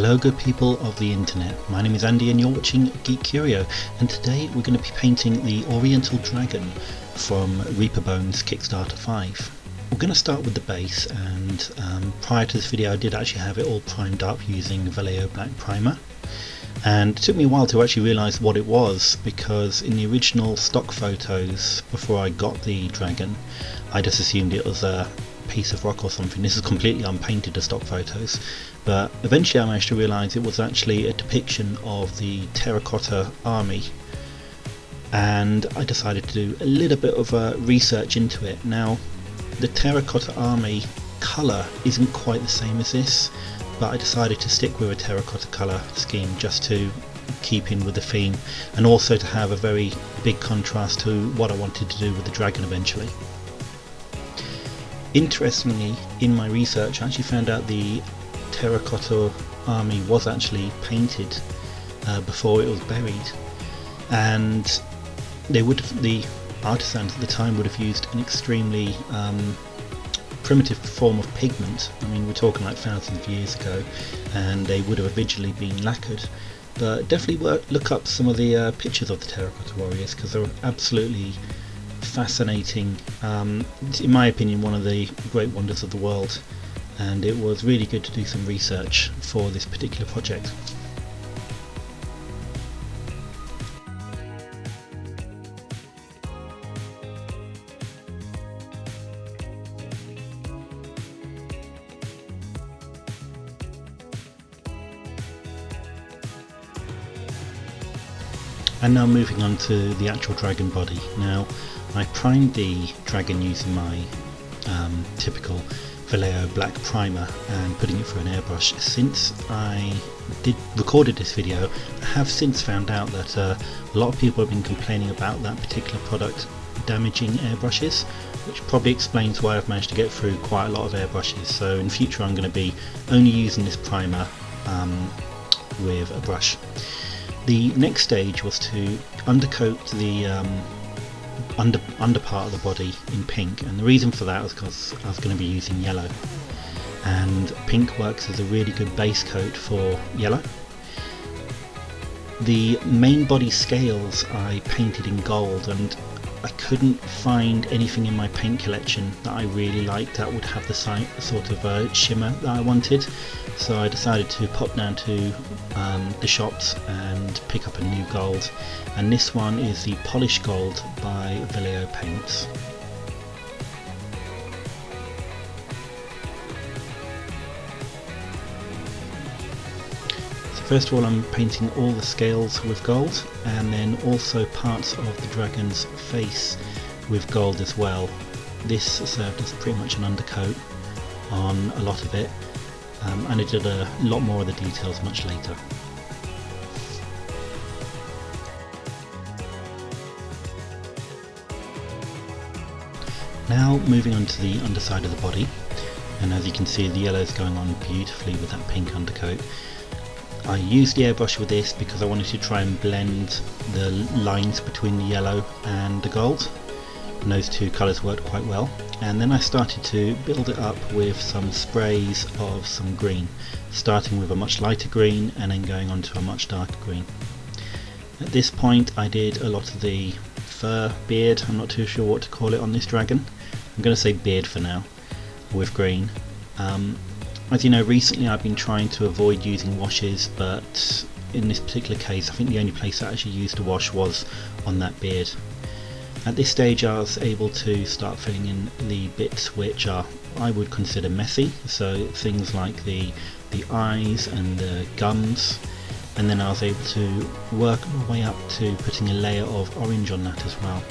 Hello good people of the internet, my name is Andy and you're watching Geek Curio, and today we're going to be painting the Oriental Dragon from Reaperbone's Kickstarter 5. We're going to start with the base, and prior to this video I did actually have it all primed up using Vallejo Black Primer, and it took me a while to actually realise what it was, because in the original stock photos before I got the dragon I just assumed it was a piece of rock or something. This is completely unpainted, the stock photos, but eventually I managed to realise it was actually a depiction of the Terracotta Army, and I decided to do a little bit of research into it. Now the Terracotta Army colour isn't quite the same as this, but I decided to stick with a terracotta colour scheme just to keep in with the theme, and also to have a very big contrast to what I wanted to do with the dragon eventually. Interestingly, in my research I actually found out the Terracotta Army was actually painted before it was buried, and the artisans at the time would have used an extremely primitive form of pigment. I mean, we're talking like thousands of years ago, and they would have originally been lacquered. But definitely look up some of the pictures of the Terracotta Warriors, because they're absolutely fascinating. In my opinion, one of the great wonders of the world, and it was really good to do some research for this particular project. And now moving on to the actual dragon body. Now I primed the dragon using my typical Vallejo Black Primer and putting it through an airbrush. Since I recorded this video, I have since found out that a lot of people have been complaining about that particular product damaging airbrushes, which probably explains why I've managed to get through quite a lot of airbrushes. So in future I'm going to be only using this primer with a brush. The next stage was to undercoat the under part of the body in pink, and the reason for that was because I was going to be using yellow, and pink works as a really good base coat for yellow. The main body scales I painted in gold, and I couldn't find anything in my paint collection that I really liked that would have the sort of shimmer that I wanted, so I decided to pop down to the shops and pick up a new gold, and this one is the Polished Gold by Vallejo Paints. First of all, I'm painting all the scales with gold, and then also parts of the dragon's face with gold as well. This served as pretty much an undercoat on a lot of it, and I did a lot more of the details much later. Now moving on to the underside of the body, and as you can see the yellow is going on beautifully with that pink undercoat. I used the airbrush with this because I wanted to try and blend the lines between the yellow and the gold, and those two colours worked quite well. And then I started to build it up with some sprays of some green, starting with a much lighter green and then going on to a much darker green. At this point I did a lot of the fur, beard, I'm not too sure what to call it on this dragon. I'm going to say beard for now, with green. As you know, recently I've been trying to avoid using washes, but in this particular case I think the only place I actually used a wash was on that beard. At this stage I was able to start filling in the bits which are, I would consider, messy, so things like the eyes and the gums, and then I was able to work my way up to putting a layer of orange on that as well.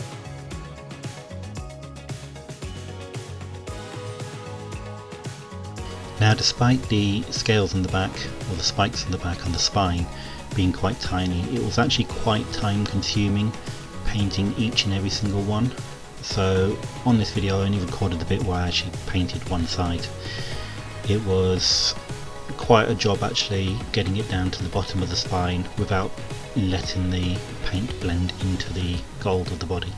Now, despite the scales on the back, or the spikes on the back on the spine being quite tiny, it was actually quite time consuming painting each and every single one. So on this video I only recorded the bit where I actually painted one side. It was quite a job actually getting it down to the bottom of the spine without letting the paint blend into the gold of the body.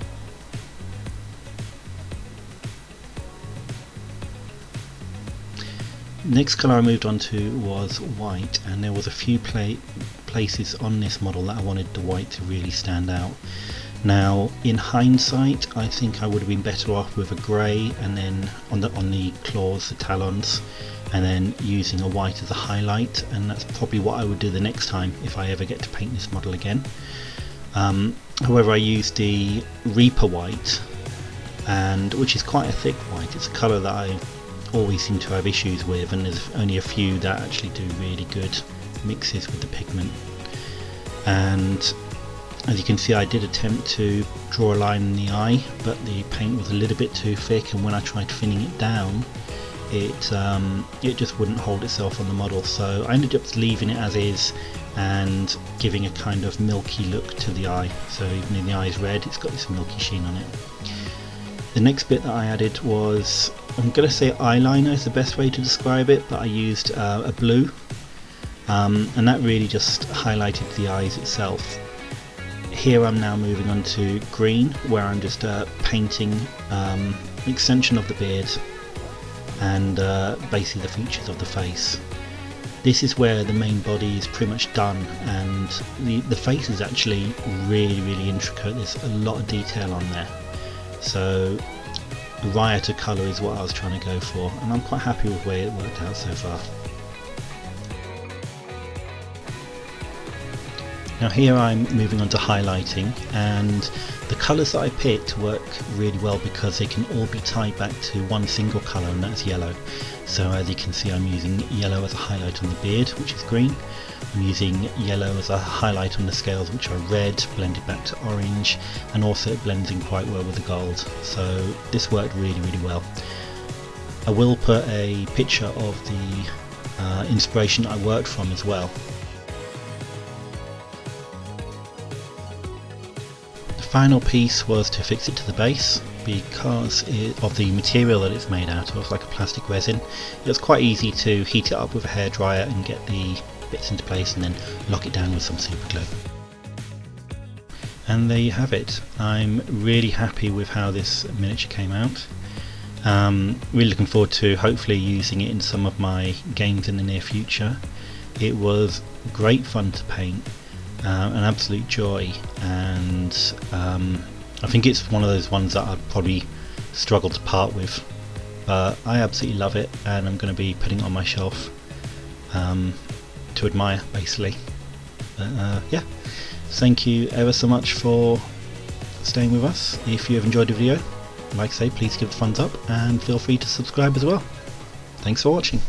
Next colour I moved on to was white, and there was a few places on this model that I wanted the white to really stand out. Now in hindsight I think I would have been better off with a grey, and then on the claws, the talons, and then using a white as a highlight, and that's probably what I would do the next time if I ever get to paint this model again. However, I used the Reaper white, and which is quite a thick white. It's a colour that I always seem to have issues with, and there's only a few that actually do really good mixes with the pigment. And as you can see, I did attempt to draw a line in the eye, but the paint was a little bit too thick, and when I tried thinning it down, it just wouldn't hold itself on the model, so I ended up leaving it as is and giving a kind of milky look to the eye. So even though the eye is red, it's got this milky sheen on it. The next bit that I added was, I'm going to say eyeliner is the best way to describe it, but I used a blue, and that really just highlighted the eyes itself. Here I'm now moving on to green, where I'm just painting an extension of the beard and basically the features of the face. This is where the main body is pretty much done, and the face is actually really intricate. There's a lot of detail on there, so the rioter colour is what I was trying to go for, and I'm quite happy with the way it worked out so far. Now here I'm moving on to highlighting, and the colours that I picked work really well because they can all be tied back to one single colour, and that's yellow. So as you can see, I'm using yellow as a highlight on the beard, which is green. I'm using yellow as a highlight on the scales, which are red, blended back to orange, and also it blends in quite well with the gold. So this worked really well. I will put a picture of the inspiration I worked from as well. The final piece was to fix it to the base. Because of the material that it's made out of, like a plastic resin, it was quite easy to heat it up with a hairdryer and get the bits into place and then lock it down with some super glue. And there you have it. I'm really happy with how this miniature came out. Really looking forward to hopefully using it in some of my games in the near future. It was great fun to paint, an absolute joy, and I think it's one of those ones that I'd probably struggle to part with, but I absolutely love it, and I'm going to be putting it on my shelf to admire, basically. Yeah, thank you ever so much for staying with us. If you have enjoyed the video, like I say, please give it a thumbs up and feel free to subscribe as well. Thanks for watching.